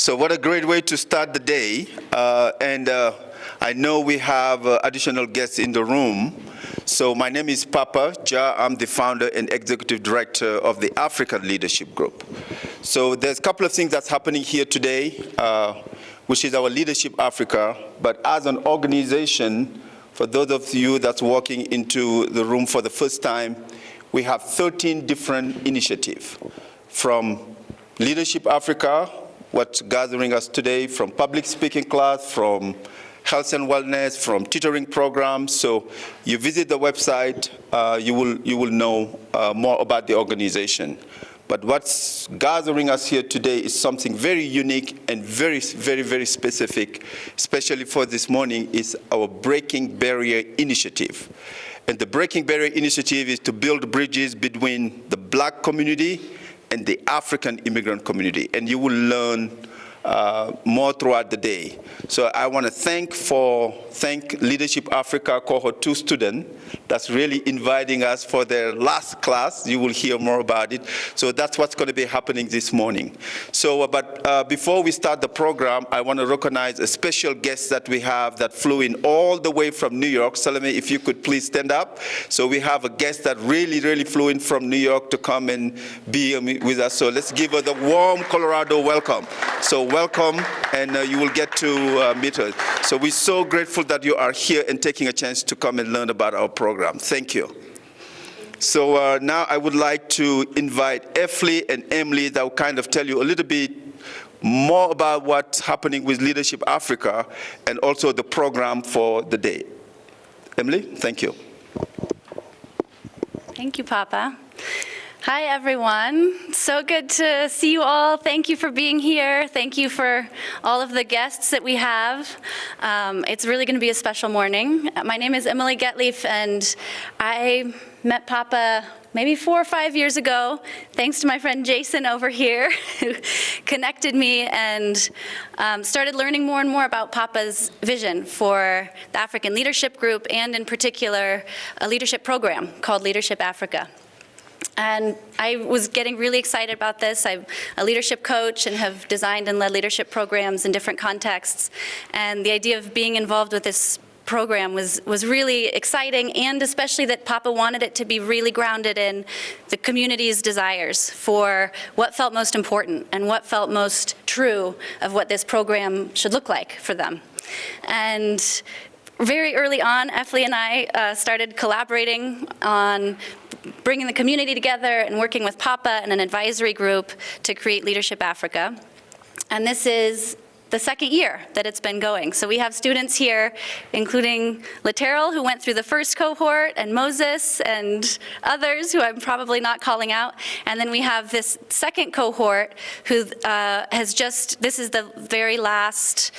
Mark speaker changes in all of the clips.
Speaker 1: So what a great way to start the day. I know we have additional guests in the room. So my name is Papa Ja. I'm the founder and executive director of the African Leadership Group. So there's a couple of things that's happening here today, which is our Leadership Africa. But as an organization, for those of you that's walking into the room for the first time, we have 13 different initiatives. From Leadership Africa, what's gathering us today, from public speaking class, from health and wellness, from tutoring programs. So you visit the website, you will know more about the organization. But what's gathering us here today is something very unique and very specific, especially for this morning, is our Breaking Barrier Initiative. And the Breaking Barrier Initiative is to build bridges between the Black community and the African immigrant community. And you will learn more throughout the day. So I want to thank Leadership Africa Cohort 2 student that's really inviting us for their last class. You will hear more about it. So that's what's going to be happening this morning. So, before we start the program, I want to recognize a special guest that we have that flew in all the way from New York. Salome, if you could please stand up. So we have a guest that really flew in from New York to come and be with us. So let's give her the warm Colorado welcome. So welcome, and you will get to meet her. So we're so grateful that you are here and taking a chance to come and learn about our program. Thank you. So now I would like to invite Efli and Emily that will kind of tell you a little bit more about what's happening with Leadership Africa and also the program for the day. Emily, thank you.
Speaker 2: Thank you, Papa. Hi, everyone. So good to see you all. Thank you for being here. Thank you for all of the guests that we have. It's really going to be a special morning. My name is Emily Getleaf, and I met Papa maybe 4 or 5 years ago, thanks to my friend Jason over here, who connected me and started learning more and more about Papa's vision for the African Leadership Group, and in particular, a leadership program called Leadership Africa. And I was getting really excited about this. I'm a leadership coach and have designed and led leadership programs in different contexts. And the idea of being involved with this program was really exciting, and especially that Papa wanted it to be really grounded in the community's desires for what felt most important and what felt most true of what this program should look like for them. And very early on, Efli and I started collaborating on bringing the community together and working with Papa and an advisory group to create Leadership Africa. And this is the second year that it's been going. So we have students here, including Lateral, who went through the first cohort, and Moses, and others who I'm probably not calling out. And then we have this second cohort who this is the very last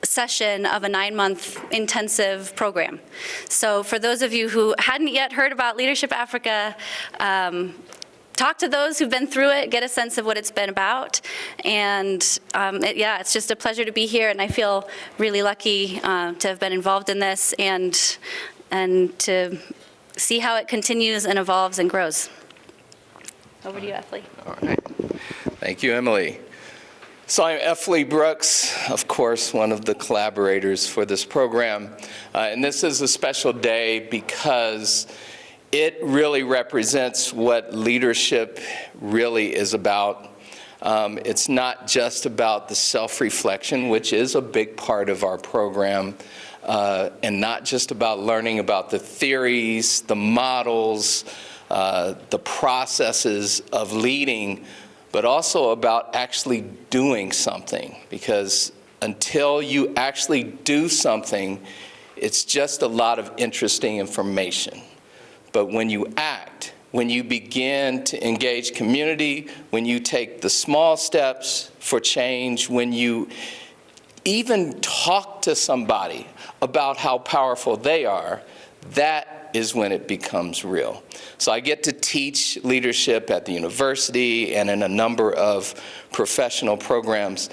Speaker 2: session of a 9-month intensive program. So for those of you who hadn't yet heard about Leadership Africa, talk to those who've been through it, get a sense of what it's been about. And it's just a pleasure to be here, and I feel really lucky to have been involved in this and to see how it continues and evolves and grows. Over to you, Efli.
Speaker 3: All right. Thank you, Emily. So I'm Efli Brooks, of course, one of the collaborators for this program. And this is a special day because it really represents what leadership really is about. It's not just about the self-reflection, which is a big part of our program, and not just about learning about the theories, the models, the processes of leading, but also about actually doing something. Because until you actually do something, it's just a lot of interesting information. But when you act, when you begin to engage community, when you take the small steps for change, when you even talk to somebody about how powerful they are, that is when it becomes real. So I get to teach leadership at the university and in a number of professional programs.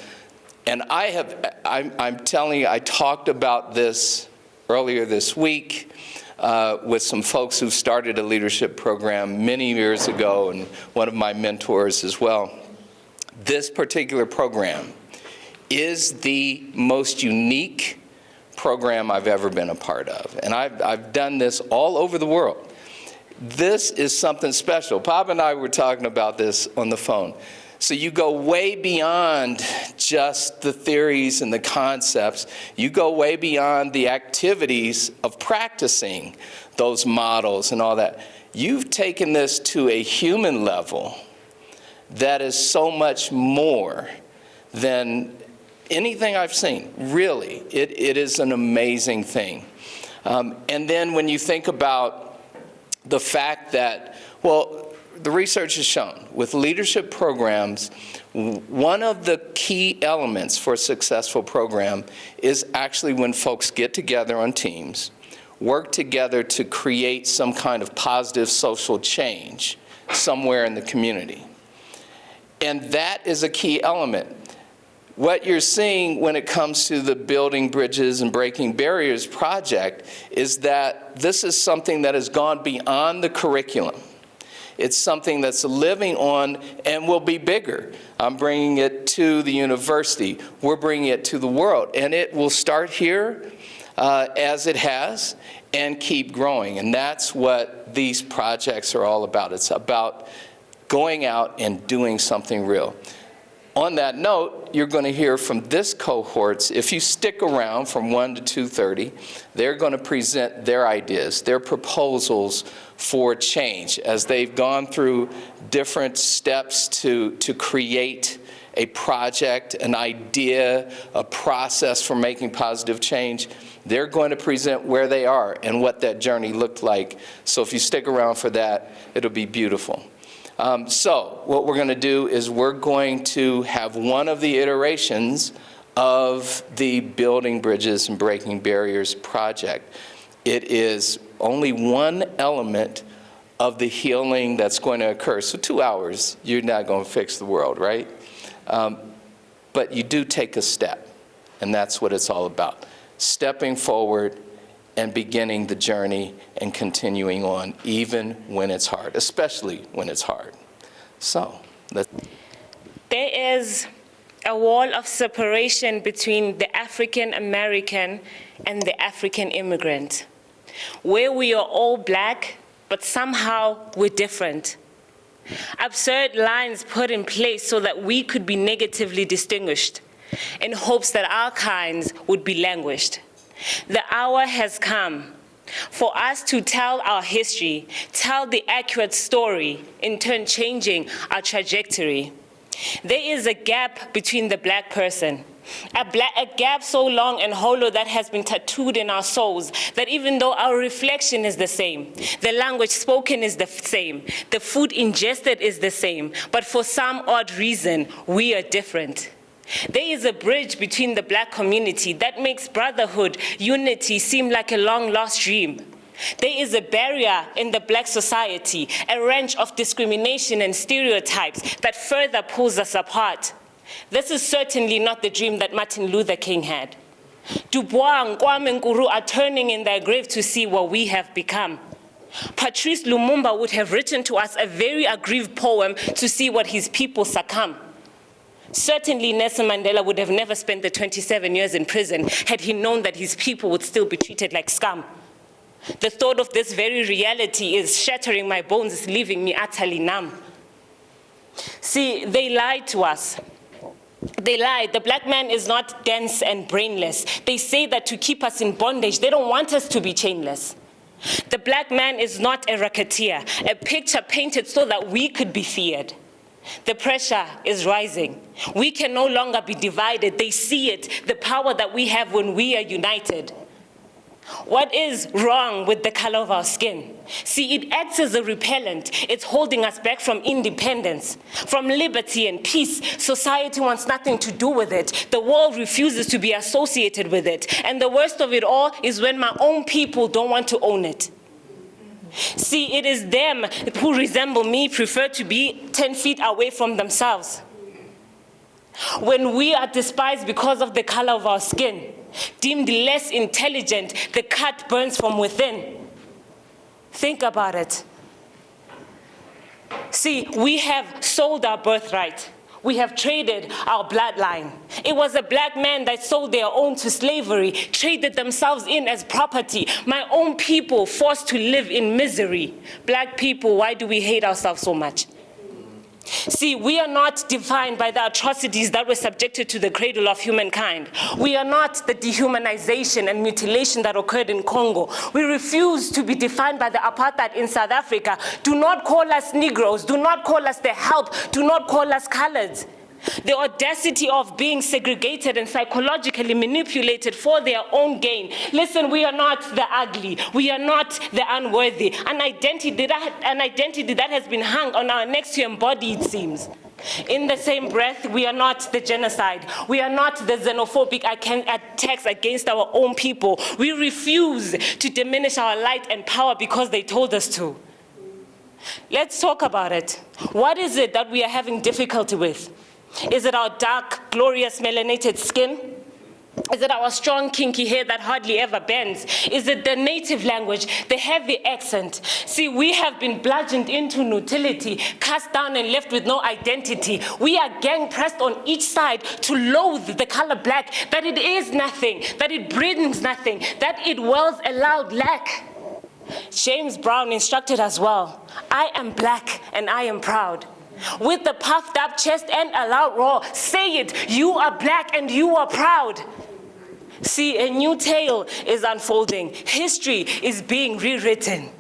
Speaker 3: And I'm telling you, I talked about this earlier this week with some folks who started a leadership program many years ago, and one of my mentors as well. This particular program is the most unique program I've ever been a part of. And I've done this all over the world. This is something special. Pop and I were talking about this on the phone. So you go way beyond just the theories and the concepts. You go way beyond the activities of practicing those models and all that. You've taken this to a human level that is so much more than anything I've seen. Really, it is an amazing thing. And then when you think about the fact that, well, the research has shown with leadership programs, one of the key elements for a successful program is actually when folks get together on teams, work together to create some kind of positive social change somewhere in the community. And that is a key element. What you're seeing when it comes to the Building Bridges and Breaking Barriers project is that this is something that has gone beyond the curriculum. It's something that's living on and will be bigger. I'm bringing it to the university. We're bringing it to the world. And it will start here as it has and keep growing. And that's what these projects are all about. It's about going out and doing something real. On that note, you're going to hear from this cohort. If you stick around from 1 to 2:30, they're going to present their ideas, their proposals for change as they've gone through different steps to create a project, an idea, a process for making positive change. They're going to present where they are and what that journey looked like. So if you stick around for that, it'll be beautiful. So what we're going to do is we're going to have one of the iterations of the Building Bridges and Breaking Barriers project. It is only one element of the healing that's going to occur. So 2 hours, you're not going to fix the world, right? But you do take a step, and that's what it's all about. Stepping forward and beginning the journey and continuing on, even when it's hard, especially when it's hard. So,
Speaker 4: there is a wall of separation between the African American and the African immigrant, where we are all black, but somehow we're different. Absurd lines put in place so that we could be negatively distinguished in hopes that our kinds would be languished. The hour has come for us to tell our history, tell the accurate story, in turn changing our trajectory. There is a gap between the black person, a gap so long and hollow that has been tattooed in our souls, that even though our reflection is the same, the language spoken is the same, the food ingested is the same, but for some odd reason, we are different. There is a bridge between the black community that makes brotherhood, unity seem like a long-lost dream. There is a barrier in the black society, a wrench of discrimination and stereotypes that further pulls us apart. This is certainly not the dream that Martin Luther King had. Du Bois and Kwame Nkrumah are turning in their grave to see what we have become. Patrice Lumumba would have written to us a very aggrieved poem to see what his people succumb. Certainly Nelson Mandela would have never spent the 27 years in prison had he known that his people would still be treated like scum. The thought of this very reality is shattering my bones, leaving me utterly numb. See, they lied to us. They lied. The black man is not dense and brainless. They say that to keep us in bondage, they don't want us to be chainless. The black man is not a racketeer, a picture painted so that we could be feared. The pressure is rising. We can no longer be divided. They see it, the power that we have when we are united. What is wrong with the color of our skin? See, it acts as a repellent. It's holding us back from independence, from liberty and peace. Society wants nothing to do with it. The world refuses to be associated with it. And the worst of it all is when my own people don't want to own it. See, it is them who resemble me prefer to be 10 feet away from themselves. When we are despised because of the color of our skin, deemed less intelligent, the cut burns from within. Think about it. See, we have sold our birthright. We have traded our bloodline. It was a black man that sold their own to slavery, traded themselves in as property. My own people forced to live in misery. Black people, why do we hate ourselves so much? See, we are not defined by the atrocities that were subjected to the cradle of humankind. We are not the dehumanization and mutilation that occurred in Congo. We refuse to be defined by the apartheid in South Africa. Do not call us Negroes. Do not call us the help. Do not call us coloreds. The audacity of being segregated and psychologically manipulated for their own gain. Listen, we are not the ugly. We are not the unworthy. An identity that has been hung on our necks to embody, it seems. In the same breath, we are not the genocide. We are not the xenophobic attacks against our own people. We refuse to diminish our light and power because they told us to. Let's talk about it. What is it that we are having difficulty with? Is it our dark, glorious, melanated skin? Is it our strong, kinky hair that hardly ever bends? Is it the native language, the heavy accent? See, we have been bludgeoned into nutility, cast down and left with no identity. We are gang-pressed on each side to loathe the color black, that it is nothing, that it brings nothing, that it wells a loud lack. James Brown instructed us well, I am black and I am proud. With the puffed up chest and a loud roar, say it, you are black and you are proud. See, a new tale is unfolding. History is being rewritten.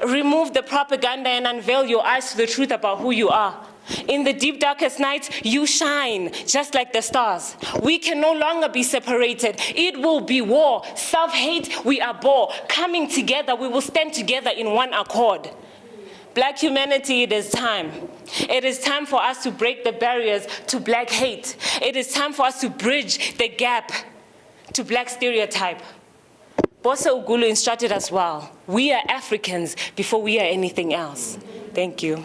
Speaker 4: Remove the propaganda and unveil your eyes to the truth about who you are. In the deep darkest nights, you shine just like the stars. We can no longer be separated. It will be war. Self-hate, we abhor. Coming together, we will stand together in one accord. Black humanity, it is time. It is time for us to break the barriers to black hate. It is time for us to bridge the gap to black stereotype. Bosa Ugulu instructed us well. We are Africans before we are anything else. Thank you.